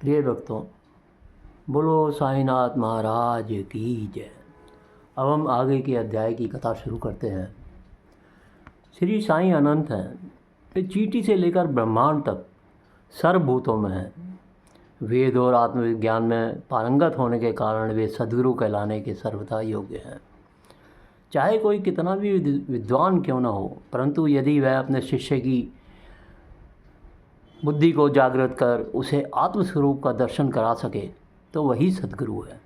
प्रिय भक्तों, बोलो साईनाथ महाराज की जय। अब हम आगे के अध्याय की कथा शुरू करते हैं। श्री साईं अनंत हैं। वे चींटी से लेकर ब्रह्मांड तक सर्वभूतों में हैं। वेद और आत्मविज्ञान में पारंगत होने के कारण वे सद्गुरु कहलाने के सर्वथा योग्य हैं। चाहे कोई कितना भी विद्वान क्यों न हो, परंतु यदि वह अपने शिष्य की बुद्धि को जागृत कर उसे आत्मस्वरूप का दर्शन करा सके तो वही सद्गुरु है।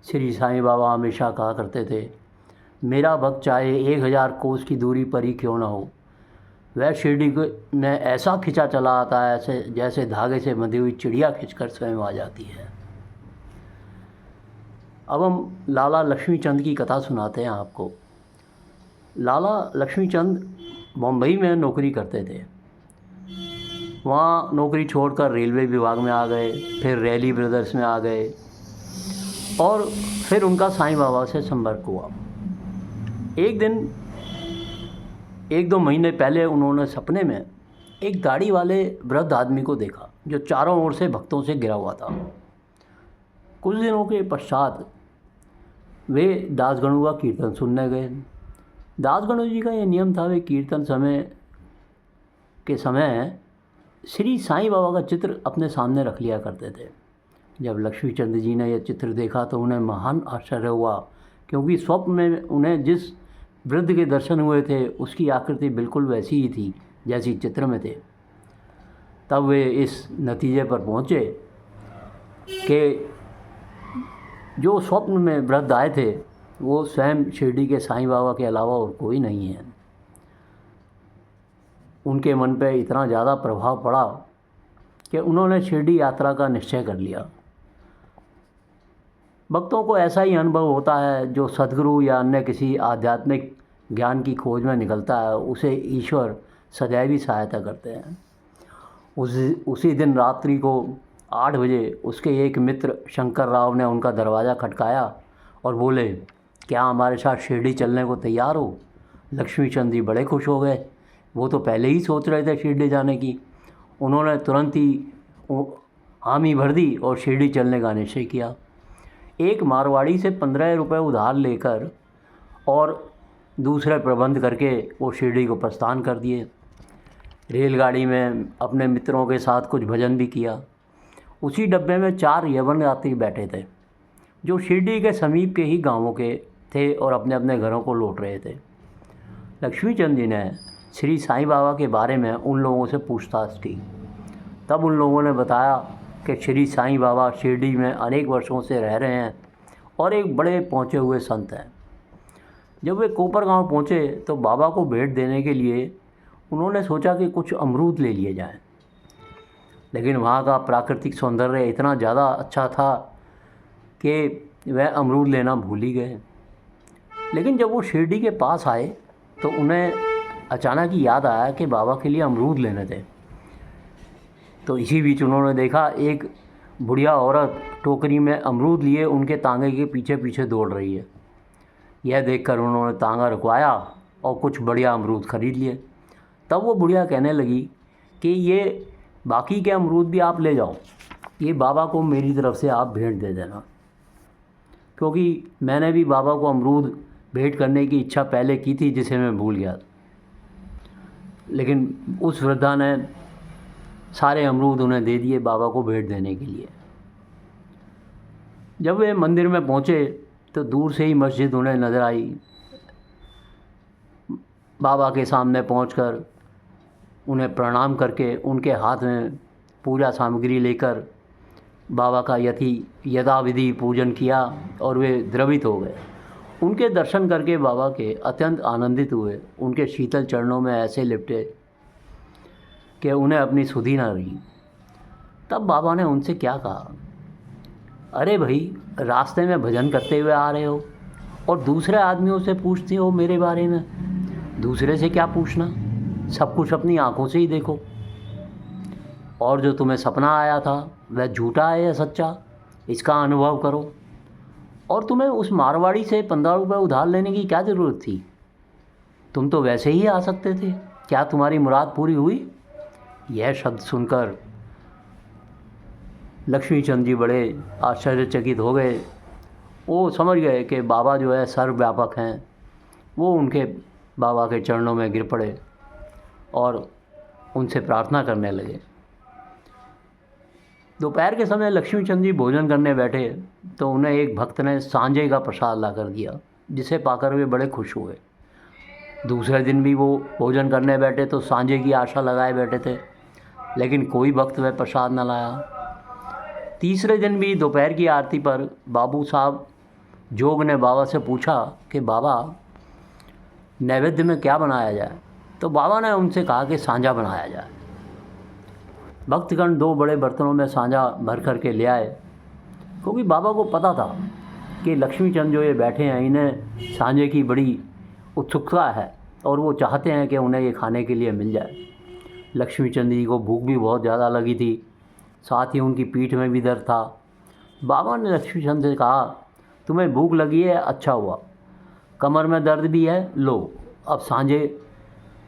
श्री साईं बाबा हमेशा कहा करते थे, मेरा भक्त चाहे 1000 कोस की दूरी पर ही क्यों ना हो, वह शिरडी में ऐसा खिंचा चला आता है ऐसे जैसे धागे से बंधी हुई चिड़िया खिंचकर स्वयं आ जाती है। अब हम लाला लक्ष्मीचंद की कथा सुनाते हैं आपको। लाला लक्ष्मीचंद मुंबई में नौकरी करते थे। वहाँ नौकरी छोड़कर रेलवे विभाग में आ गए, फिर रैली ब्रदर्स में आ गए और फिर उनका साईं बाबा से संपर्क हुआ। एक दिन 1-2 महीने पहले उन्होंने सपने में एक दाढ़ी वाले वृद्ध आदमी को देखा जो चारों ओर से भक्तों से घिरा हुआ था। कुछ दिनों के पश्चात वे दासगणु का कीर्तन सुनने गए। दासगणु जी का ये नियम था, वे कीर्तन के समय श्री साईं बाबा का चित्र अपने सामने रख लिया करते थे। जब लक्ष्मीचंद जी ने यह चित्र देखा तो उन्हें महान आश्चर्य हुआ, क्योंकि स्वप्न में उन्हें जिस वृद्ध के दर्शन हुए थे उसकी आकृति बिल्कुल वैसी ही थी जैसी चित्र में थे। तब वे इस नतीजे पर पहुँचे कि जो स्वप्न में वृद्ध आए थे वो स्वयं शिरडी के साईं बाबा के अलावा और कोई नहीं है। उनके मन पे इतना ज़्यादा प्रभाव पड़ा कि उन्होंने शिरडी यात्रा का निश्चय कर लिया। भक्तों को ऐसा ही अनुभव होता है, जो सद्गुरु या अन्य किसी आध्यात्मिक ज्ञान की खोज में निकलता है उसे ईश्वर सदैव ही सहायता करते हैं। उसी दिन रात्रि को 8 बजे उसके एक मित्र शंकर राव ने उनका दरवाज़ा खटकाया और बोले, क्या हमारे साथ शिरडी चलने को तैयार हो? लक्ष्मीचंद जी बड़े खुश हो गए। वो तो पहले ही सोच रहे थे शिरडी जाने की। उन्होंने तुरंत ही हामी भर दी और शिरडी चलने का निश्चय किया। एक मारवाड़ी से 15 रुपये उधार लेकर और दूसरे प्रबंध करके वो शिरडी को प्रस्थान कर दिए। रेलगाड़ी में अपने मित्रों के साथ कुछ भजन भी किया। उसी डब्बे में 4 यवन यात्री बैठे थे जो शिरडी के समीप के ही गांवों के थे और अपने अपने घरों को लौट रहे थे। लक्ष्मीचंद जी ने श्री साईं बाबा के बारे में उन लोगों से पूछताछ की। तब उन लोगों ने बताया कि श्री साईं बाबा शिरडी में अनेक वर्षों से रह रहे हैं और एक बड़े पहुँचे हुए संत हैं। जब वे कोपर गांव पहुँचे तो बाबा को भेंट देने के लिए उन्होंने सोचा कि कुछ अमरूद ले लिए जाएं, लेकिन वहाँ का प्राकृतिक सौंदर्य इतना ज़्यादा अच्छा था कि वह अमरूद लेना भूल ही गए। लेकिन जब वो शिरडी के पास आए तो उन्हें अचानक ही याद आया कि बाबा के लिए अमरूद लेने थे। तो इसी बीच उन्होंने देखा एक बुढ़िया औरत टोकरी में अमरूद लिए उनके तांगे के पीछे पीछे दौड़ रही है। यह देखकर उन्होंने तांगा रुकवाया और कुछ बढ़िया अमरूद खरीद लिए। तब वो बुढ़िया कहने लगी कि ये बाकी के अमरूद भी आप ले जाओ, ये बाबा को मेरी तरफ से आप भेंट दे देना, क्योंकि मैंने भी बाबा को अमरूद भेंट करने की इच्छा पहले की थी जिसे मैं भूल गया। लेकिन उस वृद्धा ने सारे अमरूद उन्हें दे दिए बाबा को भेंट देने के लिए। जब वे मंदिर में पहुँचे तो दूर से ही मस्जिद उन्हें नज़र आई। बाबा के सामने पहुंचकर उन्हें प्रणाम करके उनके हाथ में पूजा सामग्री लेकर बाबा का यथाविधि पूजन किया और वे द्रवित हो गए। उनके दर्शन करके बाबा के अत्यंत आनंदित हुए। उनके शीतल चरणों में ऐसे लिपटे कि उन्हें अपनी सुधि न रही। तब बाबा ने उनसे क्या कहा, अरे भाई, रास्ते में भजन करते हुए आ रहे हो और दूसरे आदमियों से पूछते हो मेरे बारे में। दूसरे से क्या पूछना, सब कुछ अपनी आंखों से ही देखो। और जो तुम्हें सपना आया था वह झूठा है या सच्चा, इसका अनुभव करो। और तुम्हें उस मारवाड़ी से 15 रुपये उधार लेने की क्या ज़रूरत थी? तुम तो वैसे ही आ सकते थे। क्या तुम्हारी मुराद पूरी हुई? यह शब्द सुनकर लक्ष्मी चंद जी बड़े आश्चर्यचकित हो गए। वो समझ गए कि बाबा जो है सर्वव्यापक हैं। वो उनके बाबा के चरणों में गिर पड़े और उनसे प्रार्थना करने लगे। दोपहर के समय लक्ष्मी चंद जी भोजन करने बैठे तो उन्हें एक भक्त ने सांझे का प्रसाद ला कर दिया, जिसे पाकर वे बड़े खुश हुए। दूसरे दिन भी वो भोजन करने बैठे तो सांझे की आशा लगाए बैठे थे, लेकिन कोई भक्त वह प्रसाद न लाया। तीसरे दिन भी दोपहर की आरती पर बाबू साहब जोग ने बाबा से पूछा कि बाबा, नैवेद्य में क्या बनाया जाए? तो बाबा ने उनसे कहा कि सांझा बनाया जाए। भक्तगण 2 बड़े बर्तनों में सांझा भर कर के ले आए, क्योंकि बाबा को पता था कि लक्ष्मी चंद जो ये बैठे हैं, इन्हें सांझे की बड़ी उत्सुकता है और वो चाहते हैं कि उन्हें ये खाने के लिए मिल जाए। लक्ष्मी चंद जी को भूख भी बहुत ज़्यादा लगी थी, साथ ही उनकी पीठ में भी दर्द था। बाबा ने लक्ष्मी चंद से कहा, तुम्हें भूख लगी है, अच्छा हुआ, कमर में दर्द भी है, लो अब सांझे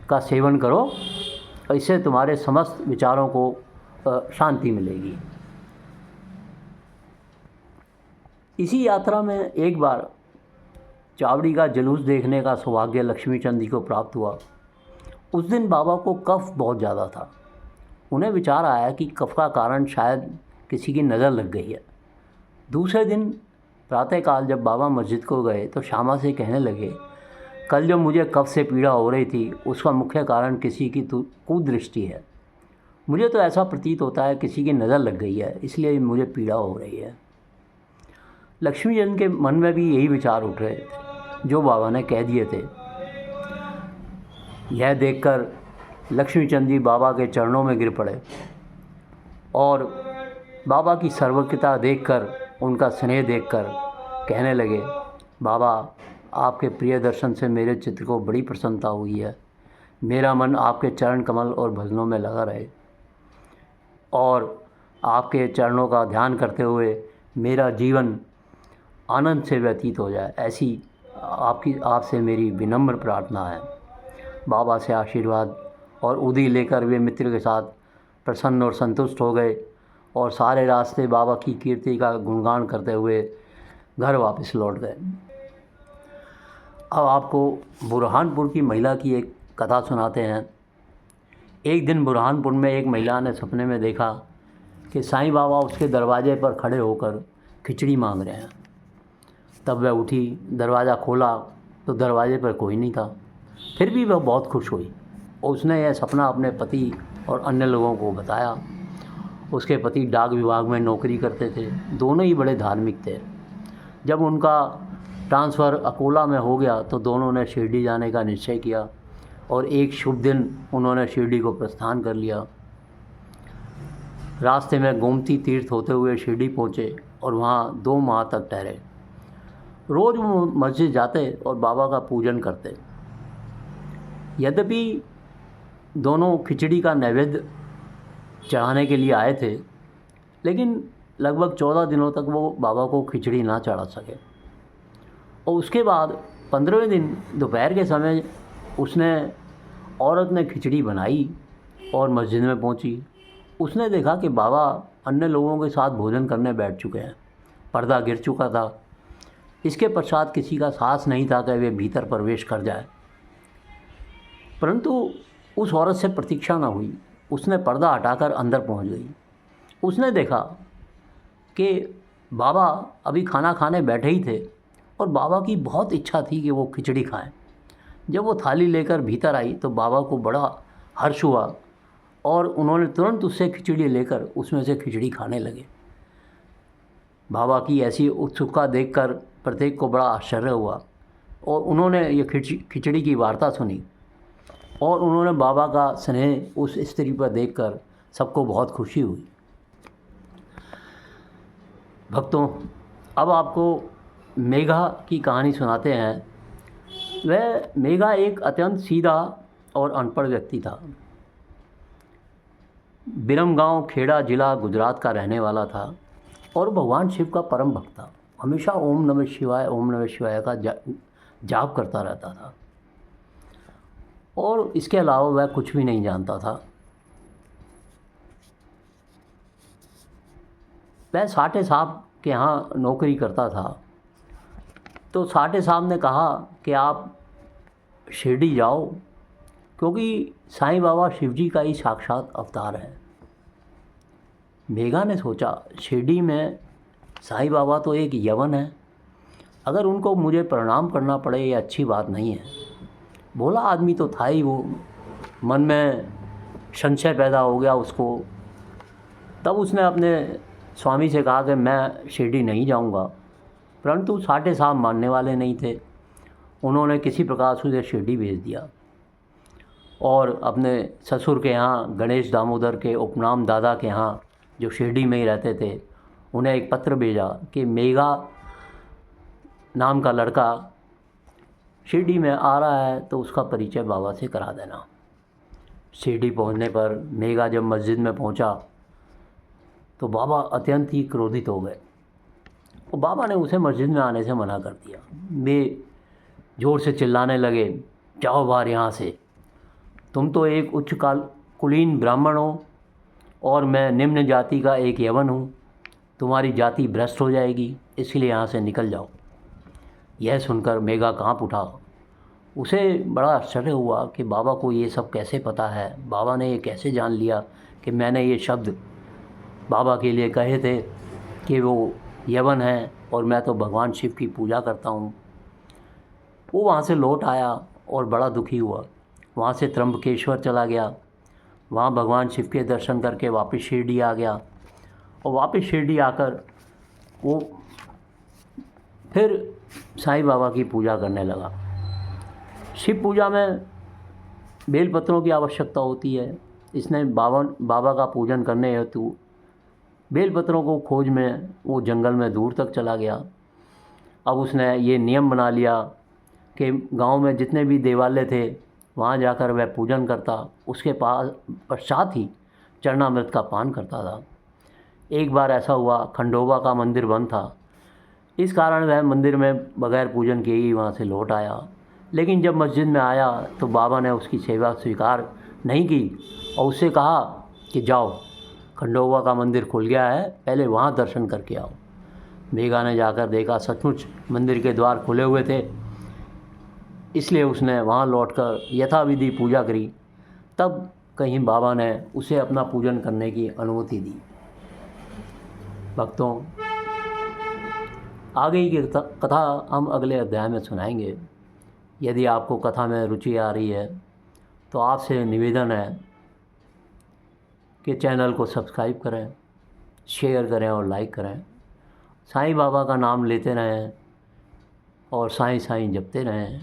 का सेवन करो, इससे तुम्हारे समस्त विचारों को शांति मिलेगी। इसी यात्रा में एक बार चावड़ी का जुलूस देखने का सौभाग्य लक्ष्मी चंद जी को प्राप्त हुआ। उस दिन बाबा को कफ बहुत ज़्यादा था। उन्हें विचार आया कि कफ का कारण शायद किसी की नज़र लग गई है। दूसरे दिन प्रातःकाल जब बाबा मस्जिद को गए तो श्यामा से कहने लगे, कल जो मुझे कफ से पीड़ा हो रही थी उसका मुख्य कारण किसी की कुदृष्टि है। मुझे तो ऐसा प्रतीत होता है किसी की नज़र लग गई है, इसलिए मुझे पीड़ा हो रही है। लक्ष्मी चंद के मन में भी यही विचार उठ रहे थे जो बाबा ने कह दिए थे। यह देखकर लक्ष्मी चंद जी बाबा के चरणों में गिर पड़े और बाबा की सर्वज्ञता देखकर, उनका स्नेह देखकर कहने लगे, बाबा, आपके प्रिय दर्शन से मेरे चित्त को बड़ी प्रसन्नता हुई है। मेरा मन आपके चरण कमल और भजनों में लगा रहे और आपके चरणों का ध्यान करते हुए मेरा जीवन आनंद से व्यतीत हो जाए, ऐसी आपसे मेरी विनम्र प्रार्थना है। बाबा से आशीर्वाद और उदी लेकर वे मित्र के साथ प्रसन्न और संतुष्ट हो गए और सारे रास्ते बाबा की कीर्ति का गुणगान करते हुए घर वापस लौट गए। अब आपको बुरहानपुर की महिला की एक कथा सुनाते हैं। एक दिन बुरहानपुर में एक महिला ने सपने में देखा कि साईं बाबा उसके दरवाजे पर खड़े होकर खिचड़ी मांग रहे हैं। तब वह उठी, दरवाज़ा खोला तो दरवाजे पर कोई नहीं था। फिर भी वह बहुत खुश हुई और उसने यह सपना अपने पति और अन्य लोगों को बताया। उसके पति डाक विभाग में नौकरी करते थे, दोनों ही बड़े धार्मिक थे। जब उनका ट्रांसफ़र अकोला में हो गया तो दोनों ने शिरडी जाने का निश्चय किया और एक शुभ दिन उन्होंने शिरडी को प्रस्थान कर लिया। रास्ते में गोमती तीर्थ होते हुए शिरडी पहुँचे और वहाँ 2 माह तक ठहरे। रोज़ वो मस्जिद जाते और बाबा का पूजन करते। यद्यपि दोनों खिचड़ी का नैवेद्य चढ़ाने के लिए आए थे, लेकिन लगभग 14 दिनों तक वो बाबा को खिचड़ी ना चढ़ा सके। और उसके बाद 15वें दिन दोपहर के समय औरत ने खिचड़ी बनाई और मस्जिद में पहुंची। उसने देखा कि बाबा अन्य लोगों के साथ भोजन करने बैठ चुके हैं। पर्दा गिर चुका था। इसके पश्चात किसी का साहस नहीं था कि वे भीतर प्रवेश कर जाए, परंतु उस औरत से प्रतीक्षा न हुई। उसने पर्दा हटाकर अंदर पहुंच गई। उसने देखा कि बाबा अभी खाना खाने बैठे ही थे और बाबा की बहुत इच्छा थी कि वो खिचड़ी खाएं। जब वो थाली लेकर भीतर आई तो बाबा को बड़ा हर्ष हुआ और उन्होंने तुरंत उससे खिचड़ी लेकर उसमें से खिचड़ी खाने लगे। बाबा की ऐसी उत्सुकता देखकर प्रत्येक को बड़ा आश्चर्य हुआ और उन्होंने ये खिचड़ी की वार्ता सुनी और उन्होंने बाबा का स्नेह उस स्त्री पर देखकर सबको बहुत खुशी हुई। भक्तों, अब आपको मेघा की कहानी सुनाते हैं। वह मेघा एक अत्यंत सीधा और अनपढ़ व्यक्ति था। बिरमगांव खेड़ा जिला गुजरात का रहने वाला था और भगवान शिव का परम भक्त था। हमेशा ओम नमः शिवाय का जाप करता रहता था और इसके अलावा वह कुछ भी नहीं जानता था। वह साठे साहब के यहाँ नौकरी करता था। तो साठे साहब ने कहा कि आप शिरडी जाओ, क्योंकि साईं बाबा शिव जी का ही साक्षात अवतार है। मेघा ने सोचा, शिरडी में साईं बाबा तो एक यवन है, अगर उनको मुझे प्रणाम करना पड़े ये अच्छी बात नहीं है। भोला आदमी तो था ही वो, मन में संशय पैदा हो गया उसको। तब उसने अपने स्वामी से कहा कि मैं शिरडी नहीं जाऊंगा, परंतु साठे साहब मानने वाले नहीं थे। उन्होंने किसी प्रकार से उसे शिरडी भेज दिया और अपने ससुर के यहाँ गणेश दामोदर के उपनाम दादा के यहाँ, जो शिरडी में ही रहते थे, उन्हें एक पत्र भेजा कि मेघा नाम का लड़का शिरडी में आ रहा है, तो उसका परिचय बाबा से करा देना। शिरडी पहुंचने पर मेघा जब मस्जिद में पहुंचा तो बाबा अत्यंत ही क्रोधित हो गए और बाबा ने उसे मस्जिद में आने से मना कर दिया। वे ज़ोर से चिल्लाने लगे, जाओ बाहर यहाँ से, तुम तो एक उच्च कुलीन ब्राह्मण हो और मैं निम्न जाति का एक यवन हूँ, तुम्हारी जाति भ्रष्ट हो जाएगी, इसलिए यहाँ से निकल जाओ। यह सुनकर मेघा काँप उठा। उसे बड़ा आश्चर्य हुआ कि बाबा को ये सब कैसे पता है, बाबा ने ये कैसे जान लिया कि मैंने ये शब्द बाबा के लिए कहे थे कि वो यवन है और मैं तो भगवान शिव की पूजा करता हूँ। वो वहाँ से लौट आया और बड़ा दुखी हुआ। वहाँ से त्र्यंबकेश्वर चला गया, वहाँ भगवान शिव के दर्शन करके वापस शिरडी आ गया और वापस शिरडी आकर वो फिर साईं बाबा की पूजा करने लगा। शिव पूजा में बेलपत्रों की आवश्यकता होती है। इसने बाबा का पूजन करने हेतु बेलपत्रों को खोज में वो जंगल में दूर तक चला गया। अब उसने ये नियम बना लिया कि गांव में जितने भी देवालय थे वहाँ जाकर वह पूजन करता, उसके पास पश्चात ही चरणामृत का पान करता था। एक बार ऐसा हुआ, खंडोबा का मंदिर बंद था, इस कारण वह मंदिर में बगैर पूजन किए ही वहाँ से लौट आया। लेकिन जब मस्जिद में आया तो बाबा ने उसकी सेवा स्वीकार नहीं की और उससे कहा कि जाओ, खंडोबा का मंदिर खुल गया है, पहले वहाँ दर्शन करके आओ। मेघा ने जाकर देखा, सचमुच मंदिर के द्वार खुले हुए थे, इसलिए उसने वहाँ लौटकर यथाविधि पूजा करी। तब कहीं बाबा ने उसे अपना पूजन करने की अनुमति दी। भक्तों, आगे की कथा हम अगले अध्याय में सुनाएंगे। यदि आपको कथा में रुचि आ रही है तो आपसे निवेदन है कि चैनल को सब्सक्राइब करें, शेयर करें और लाइक करें। साईं बाबा का नाम लेते रहें और साईं साईं जपते रहें।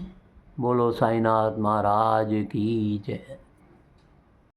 बोलो साईंनाथ महाराज की जय।